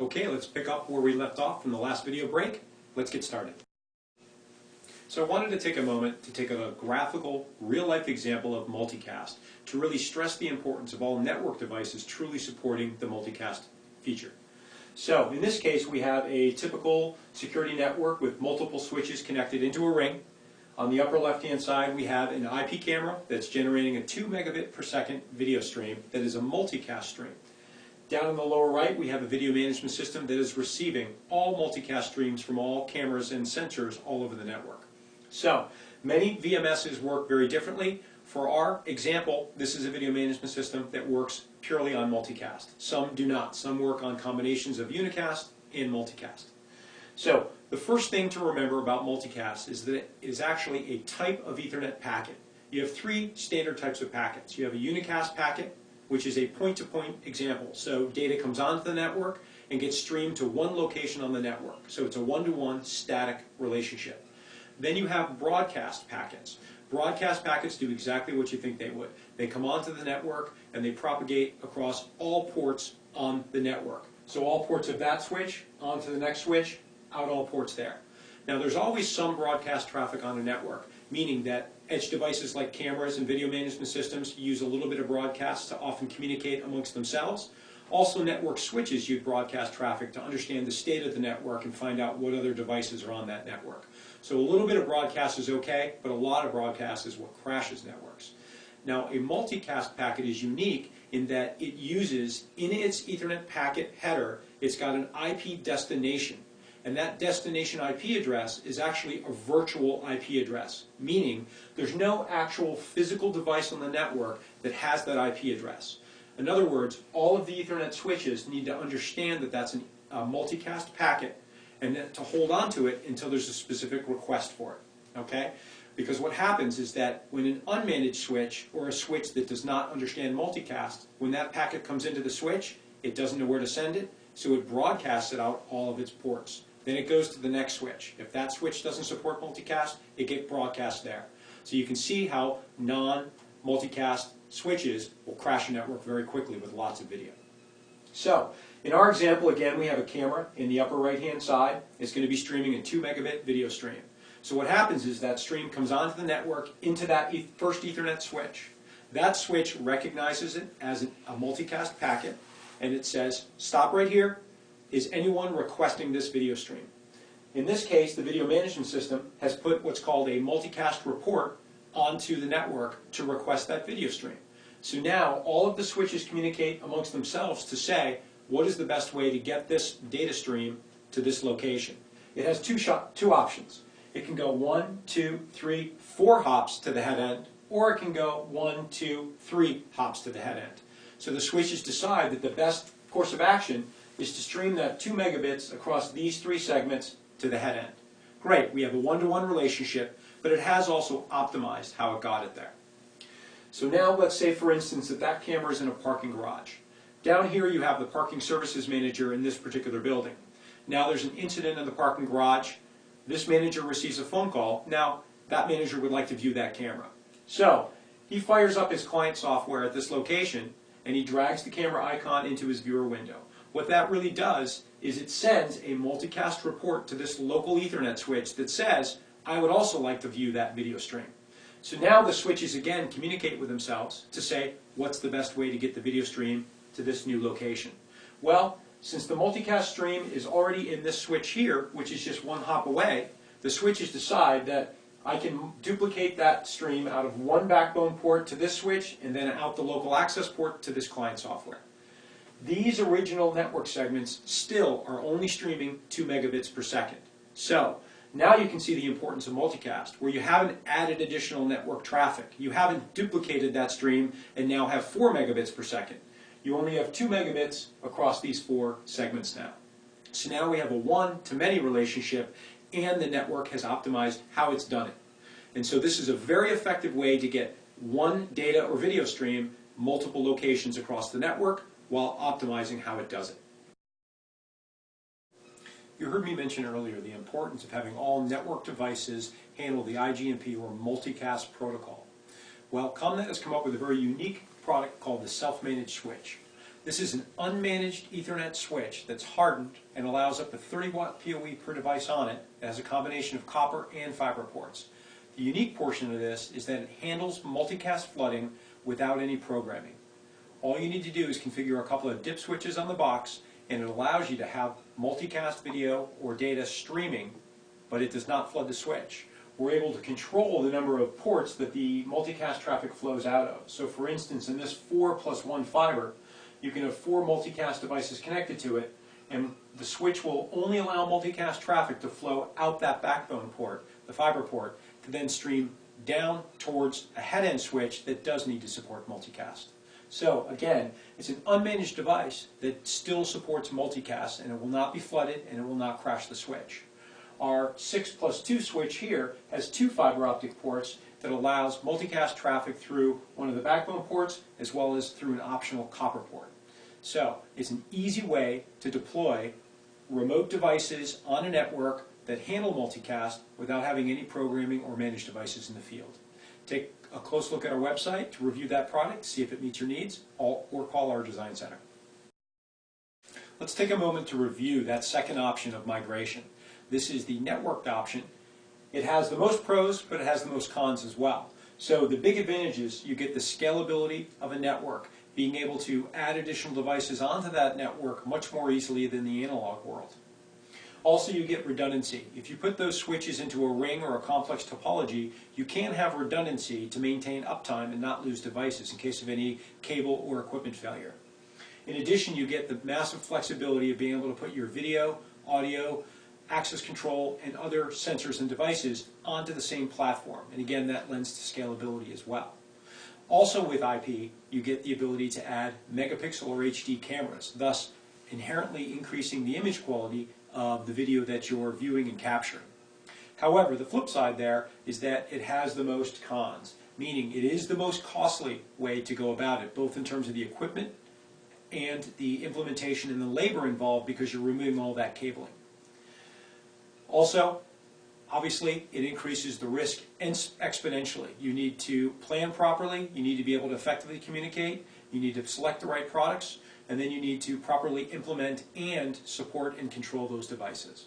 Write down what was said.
Okay, let's pick up where we left off from the last video break. Let's get started. So I wanted to take a moment to take a graphical, real-life example of multicast to really stress the importance of all network devices truly supporting the multicast feature. So in this case, we have a typical security network with multiple switches connected into a ring. On the upper left-hand side, we have an IP camera that's generating a 2 megabit per second video stream that is a multicast stream. Down in the lower right, we have a video management system that is receiving all multicast streams from all cameras and sensors all over the network. So, many VMSs work very differently. For our example, this is a video management system that works purely on multicast. Some do not. Some work on combinations of unicast and multicast. So, the first thing to remember about multicast is that it is actually a type of Ethernet packet. You have three standard types of packets. You have a unicast packet, which is a point-to-point example. So data comes onto the network and gets streamed to one location on the network. So it's a one-to-one static relationship. Then you have broadcast packets. Broadcast packets do exactly what you think they would. They come onto the network and they propagate across all ports on the network. So all ports of that switch, onto the next switch, out all ports there. Now there's always some broadcast traffic on a network, meaning that edge devices like cameras and video management systems use a little bit of broadcast to often communicate amongst themselves. Also, network switches use broadcast traffic to understand the state of the network and find out what other devices are on that network. So a little bit of broadcast is okay, but a lot of broadcast is what crashes networks. Now, a multicast packet is unique in that it uses, in its Ethernet packet header, it's got an IP destination. And that destination IP address is actually a virtual IP address, meaning there's no actual physical device on the network that has that IP address. In other words, all of the Ethernet switches need to understand that that's a multicast packet and to hold on to it until there's a specific request for it. Okay? Because what happens is that when an unmanaged switch or a switch that does not understand multicast, when that packet comes into the switch, it doesn't know where to send it, so it broadcasts it out all of its ports. Then it goes to the next switch. If that switch doesn't support multicast, it gets broadcast there. So you can see how non-multicast switches will crash a network very quickly with lots of video. So, in our example, again, we have a camera in the upper right-hand side. It's going to be streaming a 2 megabit video stream. So what happens is that stream comes onto the network into that first Ethernet switch. That switch recognizes it as a multicast packet, and it says, stop right here. Is anyone requesting this video stream? In this case, the video management system has put what's called a multicast report onto the network to request that video stream. So now all of the switches communicate amongst themselves to say, what is the best way to get this data stream to this location? It has two options. It can go 1, 2, 3, 4 hops to the head end, or it can go 1, 2, 3 hops to the head end. So the switches decide that the best course of action is to stream that 2 megabits across these 3 segments to the head end. Great, we have a one-to-one relationship, but it has also optimized how it got it there. So now let's say, for instance, that camera is in a parking garage. Down here you have the parking services manager in this particular building. Now there's an incident in the parking garage. This manager receives a phone call. Now that manager would like to view that camera. So he fires up his client software at this location and he drags the camera icon into his viewer window. What that really does is it sends a multicast report to this local Ethernet switch that says, I would also like to view that video stream. So now the switches again communicate with themselves to say, what's the best way to get the video stream to this new location? Well, since the multicast stream is already in this switch here, which is just one hop away, the switches decide that I can duplicate that stream out of one backbone port to this switch and then out the local access port to this client software. These original network segments still are only streaming 2 megabits per second. So now you can see the importance of multicast, where you haven't added additional network traffic. You haven't duplicated that stream and now have 4 megabits per second. You only have 2 megabits across these 4 segments now. So now we have a one-to-many relationship, and the network has optimized how it's done it. And so this is a very effective way to get one data or video stream multiple locations across the network while optimizing how it does it. You heard me mention earlier the importance of having all network devices handle the IGMP or multicast protocol. Well, ComNet has come up with a very unique product called the self-managed switch. This is an unmanaged Ethernet switch that's hardened and allows up to 30 watt PoE per device on it. It has a combination of copper and fiber ports. The unique portion of this is that it handles multicast flooding without any programming. All you need to do is configure a couple of dip switches on the box, and it allows you to have multicast video or data streaming, but it does not flood the switch. We're able to control the number of ports that the multicast traffic flows out of. So for instance, in this 4+1 fiber, you can have 4 multicast devices connected to it, and the switch will only allow multicast traffic to flow out that backbone port, the fiber port, to then stream down towards a head-end switch that does need to support multicast. So again, it's an unmanaged device that still supports multicast, and it will not be flooded and it will not crash the switch. Our 6+2 switch here has 2 fiber optic ports that allows multicast traffic through one of the backbone ports as well as through an optional copper port. So it's an easy way to deploy remote devices on a network that handle multicast without having any programming or managed devices in the field. Take a close look at our website to review that product, see if it meets your needs, or call our design center. Let's take a moment to review that second option of migration. This is the networked option. It has the most pros, but it has the most cons as well. So the big advantage is you get the scalability of a network, being able to add additional devices onto that network much more easily than the analog world. Also, you get redundancy. If you put those switches into a ring or a complex topology, you can have redundancy to maintain uptime and not lose devices in case of any cable or equipment failure. In addition, you get the massive flexibility of being able to put your video, audio, access control, and other sensors and devices onto the same platform. And again, that lends to scalability as well. Also with IP, you get the ability to add megapixel or HD cameras, thus inherently increasing the image quality of the video that you're viewing and capturing. However, the flip side there is that it has the most cons, meaning it is the most costly way to go about it, both in terms of the equipment and the implementation and the labor involved because you're removing all that cabling. Also, obviously, it increases the risk exponentially. You need to plan properly, you need to be able to effectively communicate, you need to select the right products, and then you need to properly implement and support and control those devices.